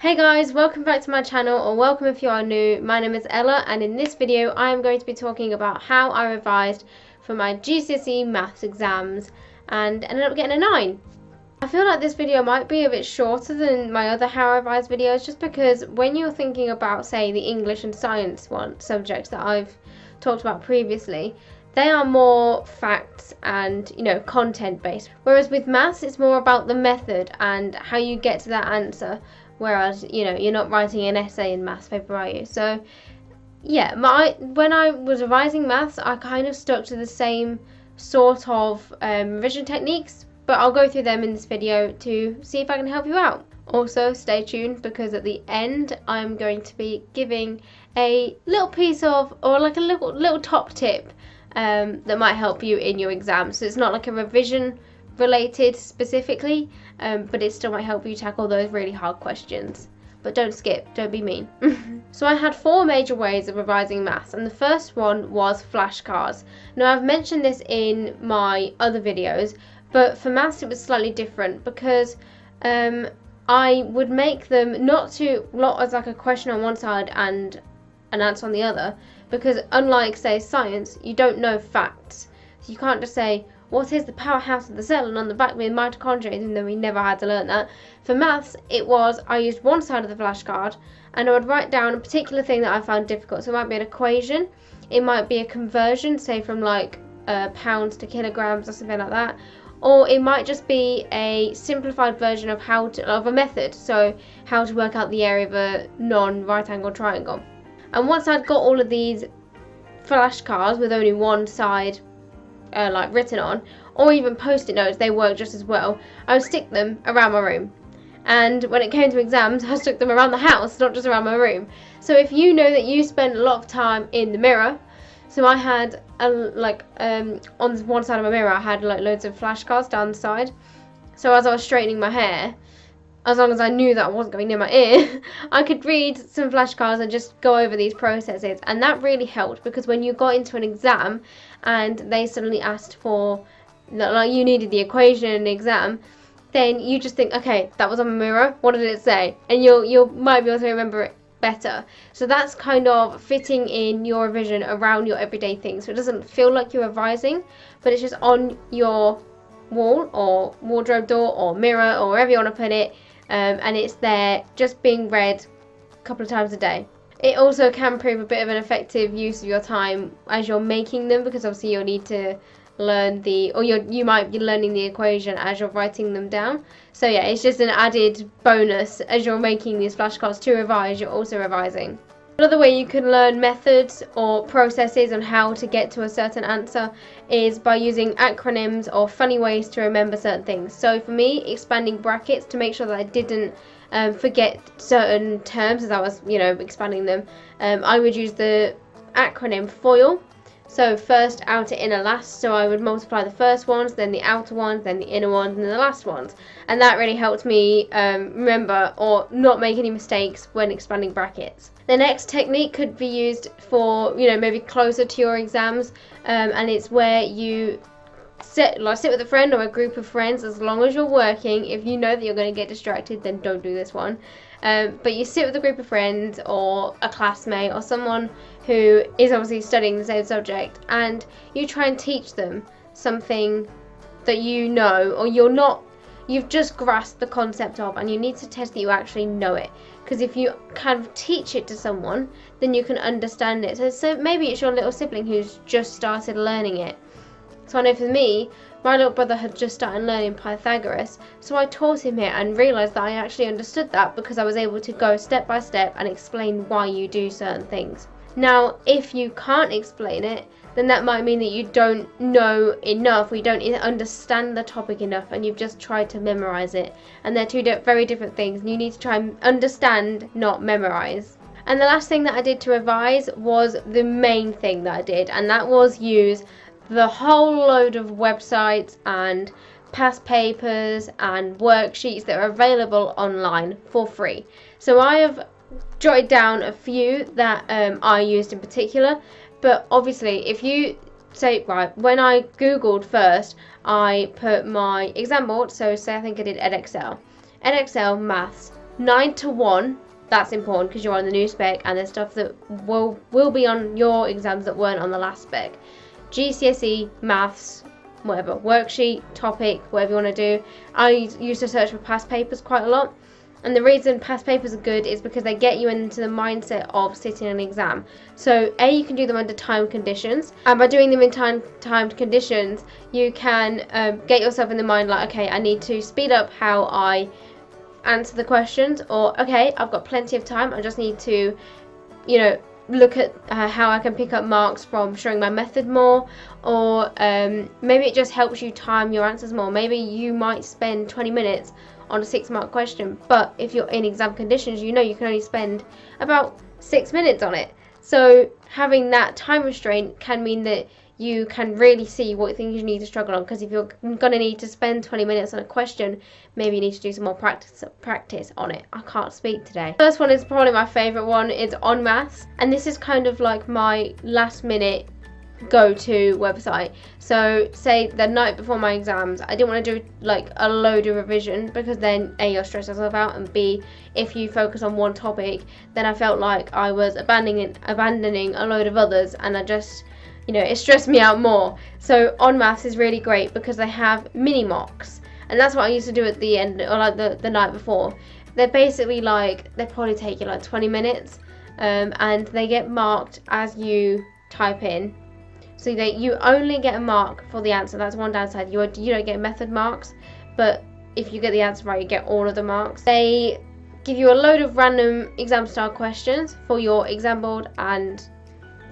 Hey guys, welcome back to my channel, or welcome if you are new. My name is Ella, and in this video I am going to be talking about how I revised for my GCSE maths exams and ended up getting a 9. I feel like this video might be a bit shorter than my other how I revised videos, just because when you're thinking about, say, the English and science subjects that I've talked about previously, they are more facts and, content based. Whereas with maths, it's more about the method and how you get to that answer. Whereas, you're not writing an essay in maths paper, are you? So, yeah, when I was revising maths, I kind of stuck to the same sort of revision techniques, but I'll go through them in this video to see if I can help you out. Also, stay tuned, because at the end, I'm going to be giving a little piece of, or like a little top tip that might help you in your exams. So it's not like a revision related specifically, but it still might help you tackle those really hard questions. But don't skip, don't be mean. So I had 4 major ways of revising maths, and the first one was flashcards. Now, I've mentioned this in my other videos, but for maths it was slightly different, because I would make them not as like a question on one side and an answer on the other, because unlike, say, science, you don't know facts. So you can't just say, what is the powerhouse of the cell, and on the back being mitochondria, even though we never had to learn that. For maths, it was, I used one side of the flashcard, and I would write down a particular thing that I found difficult. So it might be an equation, it might be a conversion, say from like pounds to kilograms or something like that, or it might just be a simplified version of of a method, so how to work out the area of a non-right angle triangle. And once I'd got all of these flashcards with only one side written on, or even post-it notes, they work just as well, I would stick them around my room. And when it came to exams, I stuck them around the house, not just around my room. So if you know that you spend a lot of time in the mirror, so I had on one side of my mirror I had like loads of flashcards down the side, so as I was straightening my hair, as long as I knew that I wasn't going near my ear, I could read some flashcards and just go over these processes. And that really helped, because when you got into an exam and they suddenly asked for, like, you needed the equation in an exam, then you just think, okay, that was on my mirror, what did it say? And you might be able to remember it better. So that's kind of fitting in your revision around your everyday things. So it doesn't feel like you're revising, but it's just on your wall or wardrobe door or mirror or wherever you want to put it. And it's there just being read a couple of times a day. It also can prove a bit of an effective use of your time as you're making them, because obviously you'll need to learn you might be learning the equation as you're writing them down. So yeah, it's just an added bonus as you're making these flashcards to revise, you're also revising. Another way you can learn methods or processes on how to get to a certain answer is by using acronyms or funny ways to remember certain things. So for me, expanding brackets to make sure that I didn't forget certain terms as I was, expanding them. I would use the acronym FOIL. So first, outer, inner, last. So I would multiply the first ones, then the outer ones, then the inner ones, and then the last ones. And that really helped me remember or not make any mistakes when expanding brackets. The next technique could be used for, maybe closer to your exams, and it's where you sit with a friend or a group of friends, as long as you're working. If you know that you're going to get distracted, then don't do this one. But you sit with a group of friends or a classmate or someone who is obviously studying the same subject, and you try and teach them something that you know, or you've just grasped the concept of, and you need to test that you actually know it. Because if you kind of teach it to someone, then you can understand it. So maybe it's your little sibling who's just started learning it. So I know for me, my little brother had just started learning Pythagoras, so I taught him it and realised that I actually understood that, because I was able to go step by step and explain why you do certain things. Now, if you can't explain it, then that might mean that you don't know enough, or you don't understand the topic enough, and you've just tried to memorise it. And they're two very different things, and you need to try and understand, not memorise. And the last thing that I did to revise was the main thing that I did, and that was use the whole load of websites and past papers and worksheets that are available online for free. So I have jotted down a few that I used in particular, but obviously if you say, right, when I googled first, I put my exam board, so say I think I did Edexcel maths 9 to 1, that's important because you're on the new spec, and there's stuff that will be on your exams that weren't on the last spec. GCSE, maths, whatever, worksheet, topic, whatever you want to do. I used to search for past papers quite a lot. And the reason past papers are good is because they get you into the mindset of sitting an exam. So you can do them under timed conditions, and by doing them in timed conditions, you can get yourself in the mind like, okay, I need to speed up how I answer the questions, or okay, I've got plenty of time, I just need to, you know, look at how I can pick up marks from showing my method more, or maybe it just helps you time your answers more. Maybe you might spend 20 minutes on a 6-mark question, but if you're in exam conditions, you know you can only spend about 6 minutes on it. So having that time restraint can mean that you can really see what things you need to struggle on, because if you're going to need to spend 20 minutes on a question, maybe you need to do some more practice on it. I can't speak today. First one is probably my favourite one. It's On Maths, and this is kind of like my last minute go-to website. So say the night before my exams, I didn't want to do like a load of revision, because then A, you'll stress yourself out, and B, if you focus on one topic, then I felt like I was abandoning a load of others, and I just, you know, it stressed me out more. So On Maths is really great because they have mini mocks, and that's what I used to do at the end, or like the night before. They're basically like, they probably take you like 20 minutes, and they get marked as you type in. So that you only get a mark for the answer. That's one downside. You don't get method marks, but if you get the answer right, you get all of the marks. They give you a load of random exam style questions for your exam board and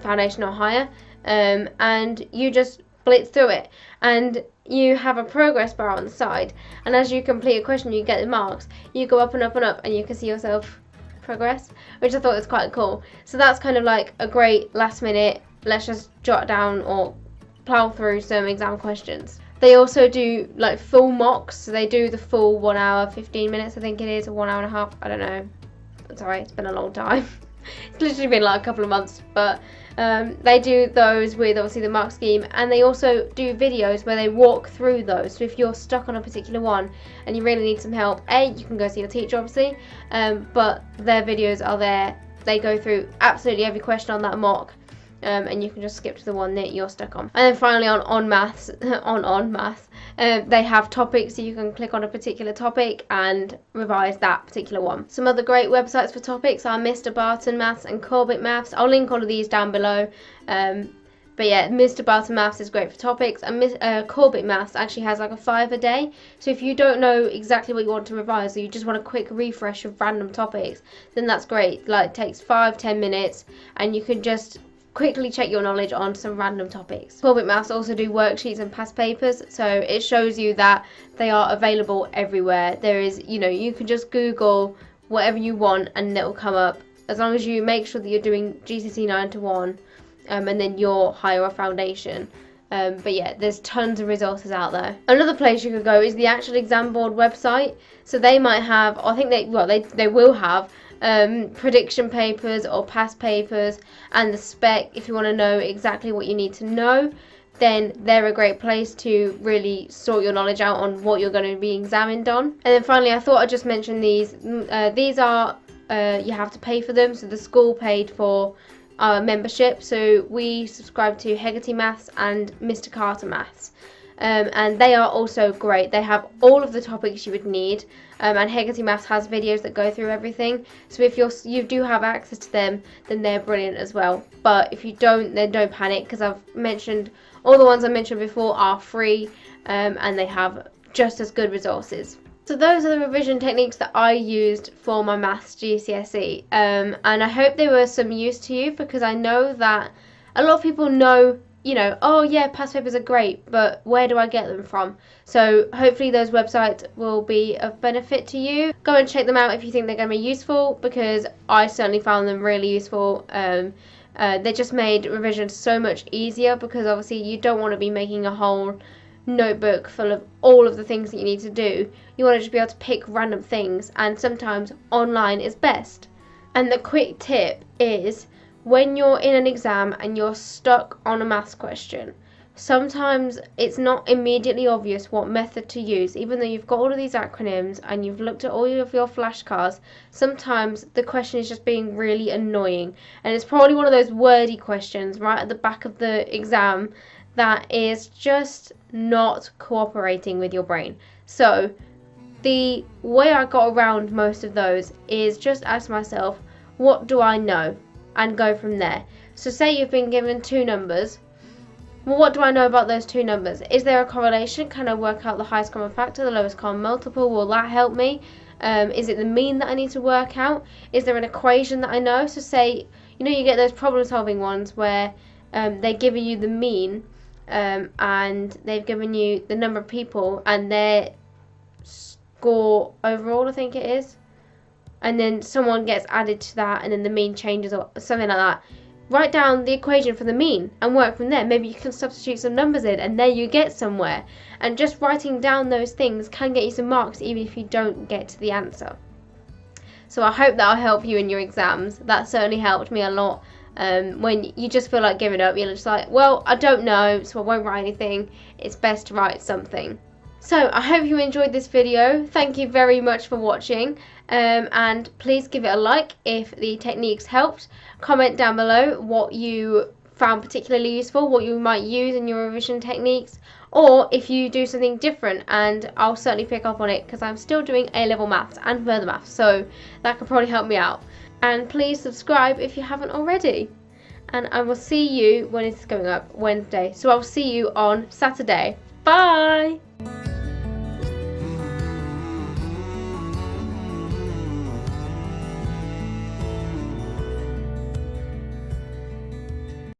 foundation or higher, and you just blitz through it, and you have a progress bar on the side, and as you complete a question, you get the marks. You go up and up and up, and you can see yourself progress, which I thought was quite cool. So that's kind of like a great last minute, let's just jot down or plow through some exam questions. They also do like full mocks, so they do the full 1 hour 15 minutes, I think it is, or 1 hour and a half, I don't know, sorry, it's been a long time. It's literally been like a couple of months, but they do those with obviously the mark scheme, and they also do videos where they walk through those. So if you're stuck on a particular one and you really need some help, you can go see your teacher obviously, but their videos are there. They go through absolutely every question on that mock, and you can just skip to the one that you're stuck on. And then finally on Maths, on Maths, they have topics, so you can click on a particular topic and revise that particular one. Some other great websites for topics are Mr. Barton Maths and Corbett Maths. I'll link all of these down below. But yeah, Mr. Barton Maths is great for topics, and Corbett Maths actually has like a 5 a day. So if you don't know exactly what you want to revise, or you just want a quick refresh of random topics, then that's great. Like, it takes 5-10 minutes, and you can just quickly check your knowledge on some random topics. Corbett Maths also do worksheets and past papers, so it shows you that they are available everywhere. There is, you know, you can just Google whatever you want and it will come up, as long as you make sure that you're doing GCSE 9 to 1, and then your higher or foundation. But yeah, there's tons of resources out there. Another place you could go is the actual exam board website. So they might have, I think they will have prediction papers or past papers, and the spec. If you want to know exactly what you need to know, then they're a great place to really sort your knowledge out on what you're going to be examined on. And then finally, I thought I'd just mention these. These are, you have to pay for them, so the school paid for our membership. So we subscribe to Hegarty Maths and Mr. Carter Maths. And they are also great. They have all of the topics you would need, and Hegarty Maths has videos that go through everything. So if you do have access to them, then they're brilliant as well. But if you don't, then don't panic, because I've mentioned all the ones I mentioned before are free, and they have just as good resources. So those are the revision techniques that I used for my maths GCSE, and I hope they were some use to you, because I know that a lot of people know, you know, oh yeah, past papers are great, but where do I get them from? So hopefully those websites will be of benefit to you. Go and check them out if you think they're going to be useful, because I certainly found them really useful. They just made revision so much easier, because obviously you don't want to be making a whole notebook full of all of the things that you need to do. You want to just be able to pick random things, and sometimes online is best. And the quick tip is, when you're in an exam and you're stuck on a maths question, sometimes it's not immediately obvious what method to use. Even though you've got all of these acronyms and you've looked at all of your flashcards, sometimes the question is just being really annoying, and it's probably one of those wordy questions right at the back of the exam that is just not cooperating with your brain. So the way I got around most of those is just ask myself, what do I know, and go from there. So say you've been given two numbers. Well, what do I know about those two numbers? Is there a correlation? Can I work out the highest common factor, the lowest common multiple? Will that help me? Is it the mean that I need to work out? Is there an equation that I know? So say, you get those problem solving ones where they're giving you the mean and they've given you the number of people and their score overall, I think it is. And then someone gets added to that and then the mean changes or something like that. Write down the equation for the mean and work from there. Maybe you can substitute some numbers in and there you get somewhere. And just writing down those things can get you some marks even if you don't get to the answer. So I hope that'll help you in your exams. That certainly helped me a lot. When you just feel like giving up, you're just like, well, I don't know, so I won't write anything. It's best to write something. So I hope you enjoyed this video. Thank you very much for watching, and please give it a like if the techniques helped. Comment down below what you found particularly useful, what you might use in your revision techniques, or if you do something different, and I'll certainly pick up on it because I'm still doing A-level maths and further maths, so that could probably help me out. And please subscribe if you haven't already. And I will see you when it's going up, Wednesday. So I'll see you on Saturday. Bye!